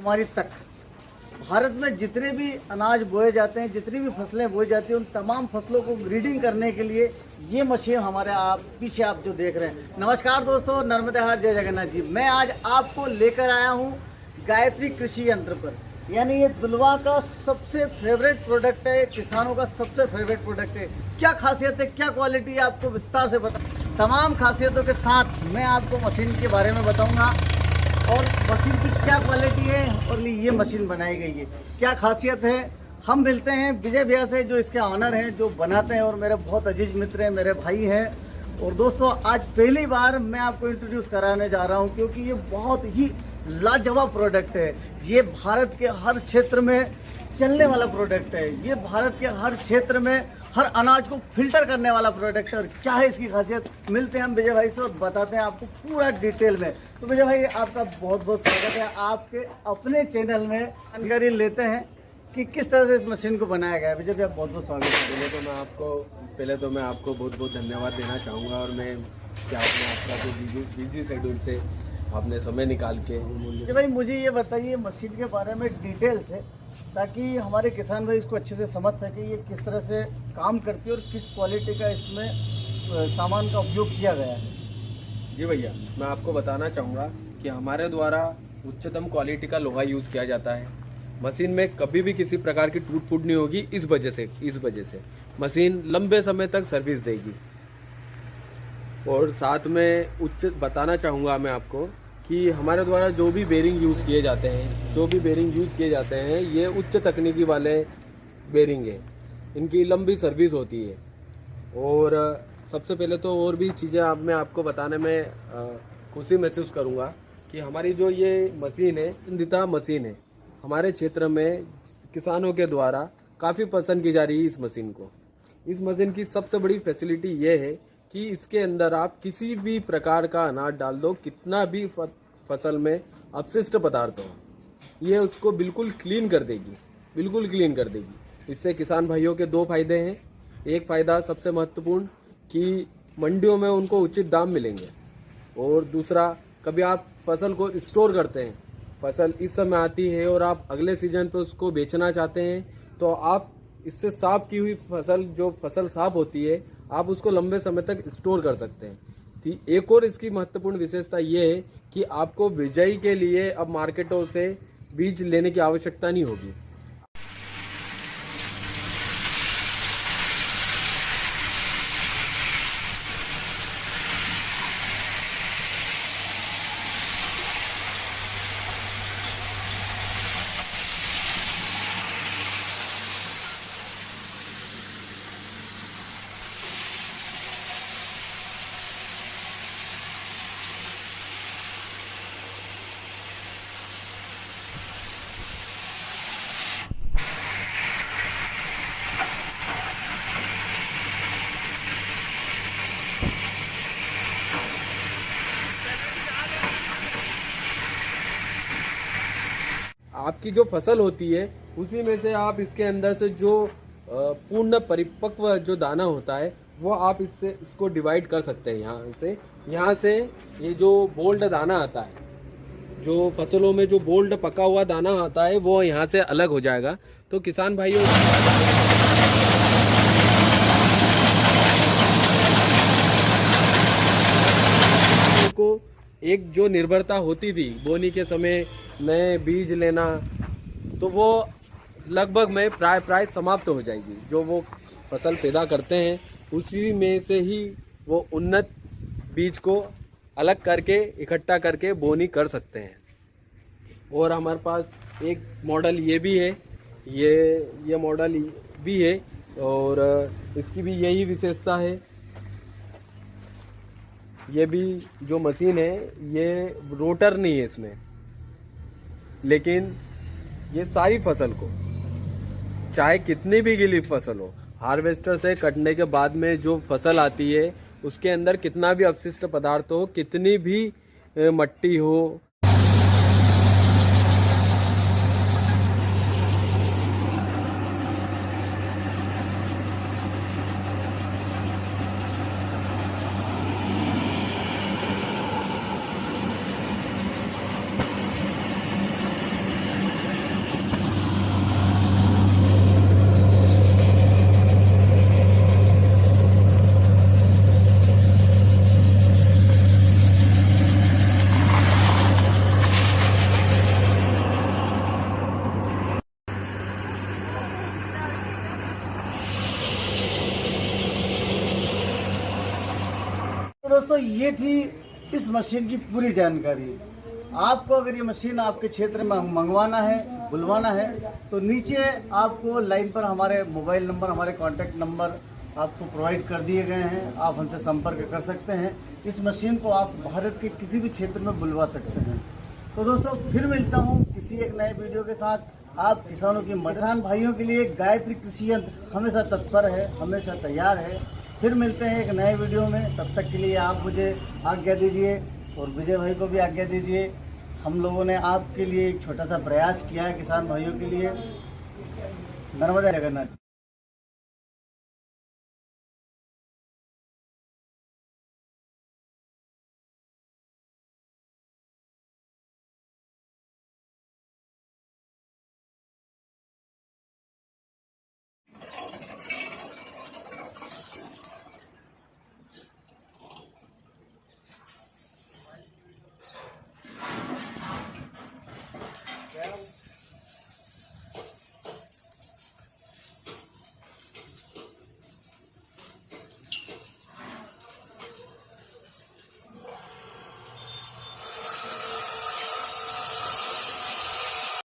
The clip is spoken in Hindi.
कन्याकुमारी तक भारत में जितने भी अनाज बोए जाते हैं, जितनी भी फसलें बोई जाती हैं, उन तमाम फसलों को ग्रीडिंग करने के लिए ये मशीन हमारे पीछे आप जो देख रहे हैं। नमस्कार दोस्तों, नर्मदे हाट जय जगन्नाथ जी। मैं आज आपको लेकर आया हूँ गायत्री कृषि यंत्र पर, यानी ये दुलवा का सबसे फेवरेट प्रोडक्ट है, किसानों का सबसे फेवरेट प्रोडक्ट है। क्या खासियत है, क्या क्वालिटी है, आपको विस्तार से बता, तमाम खासियतों के साथ मैं आपको मशीन के बारे में बताऊंगा और मशीन की क्या क्वालिटी है और ये मशीन बनाई गई है, क्या खासियत है। हम मिलते हैं विजय भैया से, जो इसके ऑनर हैं, जो बनाते हैं, और मेरे बहुत अजीज मित्र हैं, मेरे भाई हैं। और दोस्तों, आज पहली बार मैं आपको इंट्रोड्यूस कराने जा रहा हूं, क्योंकि ये बहुत ही लाजवाब प्रोडक्ट है। ये भारत के हर क्षेत्र में चलने वाला प्रोडक्ट है। ये भारत के हर क्षेत्र में हर अनाज को फिल्टर करने वाला प्रोडक्ट है। और क्या है इसकी खासियत, मिलते हैं हम विजय भाई से और बताते हैं आपको पूरा डिटेल में। तो विजय भाई, आपका बहुत बहुत स्वागत है आपके अपने चैनल में। जानकारी लेते हैं कि किस तरह से इस मशीन को बनाया गया है। विजय भाई, बहुत बहुत स्वागत है। पहले तो मैं आपको बहुत बहुत धन्यवाद देना चाहूँगा, और मैं क्या आपका बिजी शेड्यूल से आपने समय निकाल के। विजय भाई, मुझे ये बताइए मशीन के बारे में डिटेल से, ताकि हमारे किसान भाई इसको अच्छे से समझ सके, ये किस तरह से काम करती है और किस क्वालिटी का इसमें सामान का उपयोग किया गया है। जी भैया, मैं आपको बताना चाहूँगा कि हमारे द्वारा उच्चतम क्वालिटी का लोहा यूज़ किया जाता है। मशीन में कभी भी किसी प्रकार की टूट फूट नहीं होगी। इस वजह से मशीन लंबे समय तक सर्विस देगी। और साथ में बताना चाहूँगा मैं आपको कि हमारे द्वारा जो भी बेरिंग यूज़ किए जाते हैं, ये उच्च तकनीकी वाले बेरिंग है। इनकी लंबी सर्विस होती है। और सबसे पहले तो और भी चीज़ें मैं आपको बताने में खुशी महसूस करूँगा कि हमारी जो ये मशीन है, पसंदीदा मशीन है। हमारे क्षेत्र में किसानों के द्वारा काफ़ी पसंद की जा रही है इस मशीन को। इस मशीन की सबसे बड़ी फैसिलिटी ये है कि इसके अंदर आप किसी भी प्रकार का अनाज डाल दो, कितना भी फसल में अपशिष्ट पदार्थ हो, ये उसको बिल्कुल क्लीन कर देगी। इससे किसान भाइयों के दो फायदे हैं। एक फ़ायदा सबसे महत्वपूर्ण कि मंडियों में उनको उचित दाम मिलेंगे, और दूसरा, कभी आप फसल को स्टोर करते हैं, फसल इस समय आती है और आप अगले सीजन पे उसको बेचना चाहते हैं, तो आप इससे साफ की हुई फसल साफ होती है, आप उसको लंबे समय तक स्टोर कर सकते हैं। एक और इसकी महत्वपूर्ण विशेषता ये है कि आपको बिजाई के लिए अब मार्केटों से बीज लेने की आवश्यकता नहीं होगी। आपकी जो फसल होती है, उसी में से आप इसके अंदर से जो पूर्ण परिपक्व जो दाना होता है, वो आप इसको डिवाइड कर सकते हैं। यहाँ से ये जो बोल्ड दाना आता है, जो फसलों में जो बोल्ड पका हुआ दाना आता है, वो यहाँ से अलग हो जाएगा। तो किसान भाइयों को एक जो निर्भरता होती थी बोनी के समय नए बीज लेना, तो वो लगभग में प्राय समाप्त हो जाएगी। जो वो फसल पैदा करते हैं, उसी में से ही वो उन्नत बीज को अलग करके इकट्ठा करके बोनी कर सकते हैं। और हमारे पास एक मॉडल ये भी है, ये मॉडल भी है, और इसकी भी यही विशेषता है। ये भी जो मशीन है, ये रोटर नहीं है इसमें, लेकिन ये सारी फसल को, चाहे कितनी भी गीली फसल हो, हार्वेस्टर से कटने के बाद में जो फसल आती है, उसके अंदर कितना भी अपशिष्ट पदार्थ हो, कितनी भी मट्टी हो, दोस्तों ये थी इस मशीन की पूरी जानकारी। आपको अगर ये मशीन आपके क्षेत्र में मंगवाना है, बुलवाना है, तो नीचे आपको लाइन पर हमारे मोबाइल नंबर, हमारे कॉन्टैक्ट नंबर आपको प्रोवाइड कर दिए गए हैं। आप हमसे संपर्क कर सकते हैं। इस मशीन को आप भारत के किसी भी क्षेत्र में बुलवा सकते हैं। तो दोस्तों फिर मिलता हूँ किसी एक नए वीडियो के साथ। आप किसानों की, किसान भाइयों के लिए गायत्री कृषि यंत्र हमेशा तत्पर है, हमेशा तैयार है। फिर मिलते हैं एक नए वीडियो में। तब तक के लिए आप मुझे आज्ञा दीजिए और विजय भाई को भी आज्ञा दीजिए। हम लोगों ने आपके लिए एक छोटा सा प्रयास किया है किसान भाइयों के लिए। नर्मदा जगन्नाथ।